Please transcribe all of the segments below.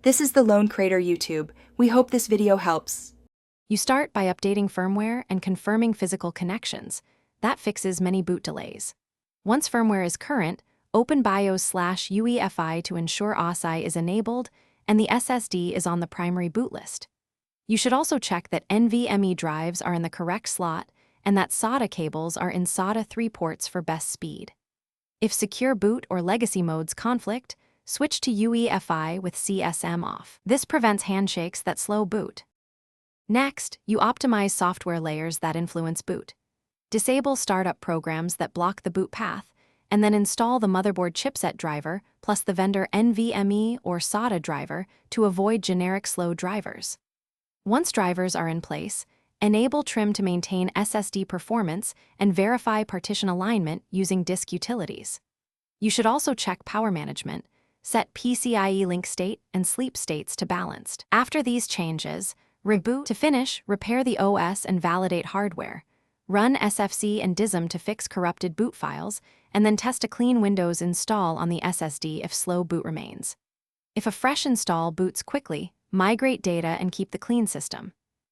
This is the Lone Crater YouTube. We hope this video helps. You start by updating firmware and confirming physical connections. That fixes many boot delays. Once firmware is current, open BIOS/UEFI to ensure OSI is enabled and the SSD is on the primary boot list. You should also check that NVMe drives are in the correct slot and that SATA cables are in SATA 3 ports for best speed. If secure boot or legacy modes conflict, switch to UEFI with CSM off. This prevents handshakes that slow boot. Next, you optimize software layers that influence boot. Disable startup programs that block the boot path, and then install the motherboard chipset driver plus the vendor NVMe or SATA driver to avoid generic slow drivers. Once drivers are in place, enable trim to maintain SSD performance and verify partition alignment using disk utilities. You should also check power management. Set PCIe link state and sleep states to balanced. After these changes, reboot. To finish, repair the OS and validate hardware. Run SFC and DISM to fix corrupted boot files, and then test a clean Windows install on the SSD if slow boot remains. If a fresh install boots quickly, migrate data and keep the clean system.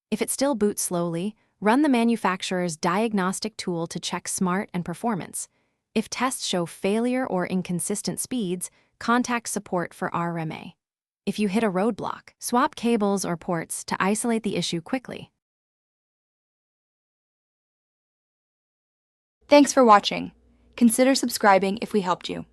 If it still boots slowly, run the manufacturer's diagnostic tool to check smart and performance. If tests show failure or inconsistent speeds, contact support for RMA. If you hit a roadblock, swap cables or ports to isolate the issue quickly. Thanks for watching. Consider subscribing if we helped you.